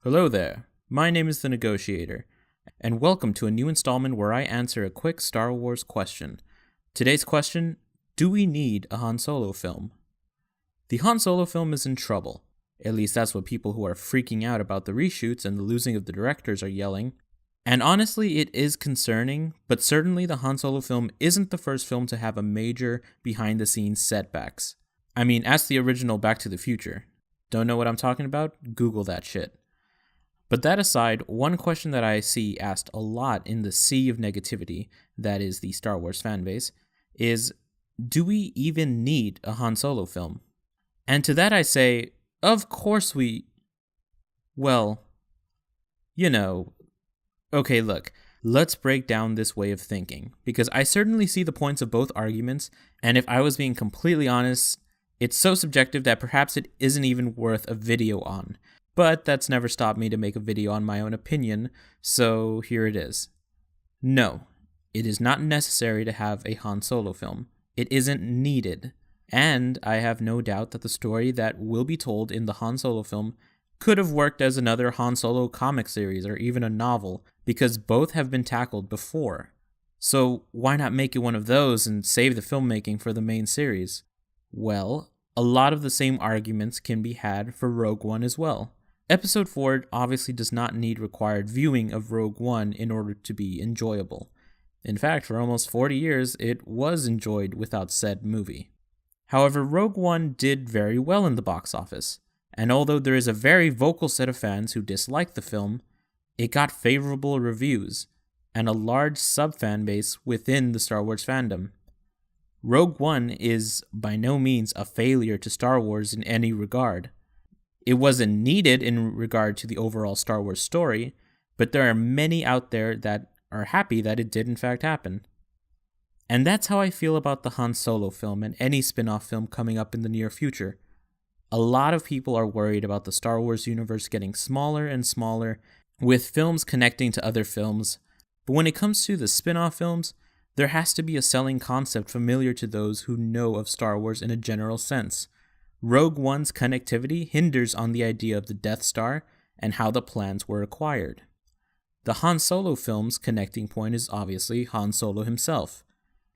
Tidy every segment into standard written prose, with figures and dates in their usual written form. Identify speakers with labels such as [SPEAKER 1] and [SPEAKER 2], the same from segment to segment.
[SPEAKER 1] Hello there, my name is The Negotiator, and welcome to a new installment where I answer a quick Star Wars question. Today's question, do we need a Han Solo film? The Han Solo film is in trouble. At least that's what people who are freaking out about the reshoots and the losing of the directors are yelling. And honestly, it is concerning, but certainly the Han Solo film isn't the first film to have a major behind-the-scenes setbacks. I mean, ask the original Back to the Future. Don't know what I'm talking about? Google that shit. But that aside, one question that I see asked a lot in the sea of negativity, that is the Star Wars fanbase, is, do we even need a Han Solo film? And to that I say, of course well, okay, look, let's break down this way of thinking, because I certainly see the points of both arguments, and if I was being completely honest, it's so subjective that perhaps it isn't even worth a video on. But that's never stopped me to make a video on my own opinion, so here it is. No, it is not necessary to have a Han Solo film. It isn't needed. And I have no doubt that the story that will be told in the Han Solo film could have worked as another Han Solo comic series or even a novel, because both have been tackled before. So why not make it one of those and save the filmmaking for the main series? Well, a lot of the same arguments can be had for Rogue One as well. Episode 4 obviously does not need required viewing of Rogue One in order to be enjoyable. In fact, for almost 40 years, it was enjoyed without said movie. However, Rogue One did very well in the box office, and although there is a very vocal set of fans who dislike the film, it got favorable reviews, and a large sub-fan base within the Star Wars fandom. Rogue One is by no means a failure to Star Wars in any regard. It wasn't needed in regard to the overall Star Wars story, but there are many out there that are happy that it did in fact happen. And that's how I feel about the Han Solo film and any spin-off film coming up in the near future. A lot of people are worried about the Star Wars universe getting smaller and smaller, with films connecting to other films, but when it comes to the spin-off films, there has to be a selling concept familiar to those who know of Star Wars in a general sense. Rogue One's connectivity hinders on the idea of the Death Star and how the plans were acquired. The Han Solo film's connecting point is obviously Han Solo himself.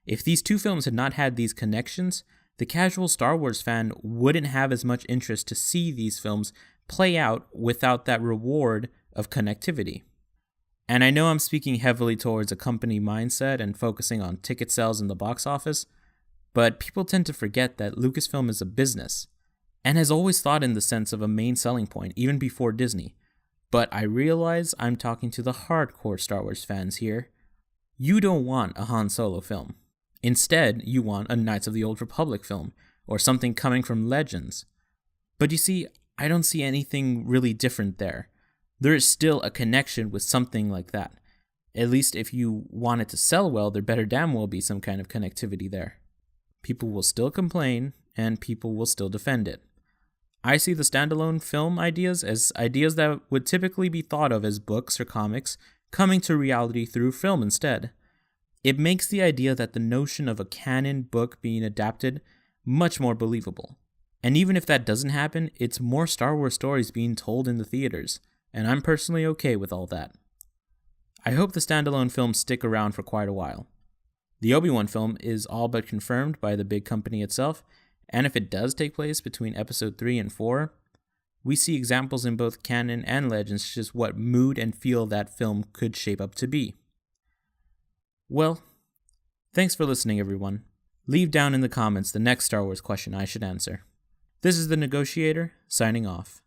[SPEAKER 1] If these two films had not had these connections, the casual Star Wars fan wouldn't have as much interest to see these films play out without that reward of connectivity. And I know I'm speaking heavily towards a company mindset and focusing on ticket sales in the box office, but people tend to forget that Lucasfilm is a business, and has always thought in the sense of a main selling point, even before Disney. But I realize I'm talking to the hardcore Star Wars fans here. You don't want a Han Solo film. Instead, you want a Knights of the Old Republic film, or something coming from Legends. But you see, I don't see anything really different there. There is still a connection with something like that. At least if you want it to sell well, there better damn well be some kind of connectivity there. People will still complain, and people will still defend it. I see the standalone film ideas as ideas that would typically be thought of as books or comics coming to reality through film instead. It makes the idea that the notion of a canon book being adapted much more believable. And even if that doesn't happen, it's more Star Wars stories being told in the theaters, and I'm personally okay with all that. I hope the standalone films stick around for quite a while. The Obi-Wan film is all but confirmed by the big company itself, and if it does take place between episode 3 and 4, we see examples in both canon and Legends just what mood and feel that film could shape up to be. Well, thanks for listening, everyone. Leave down in the comments the next Star Wars question I should answer. This is The Negotiator, signing off.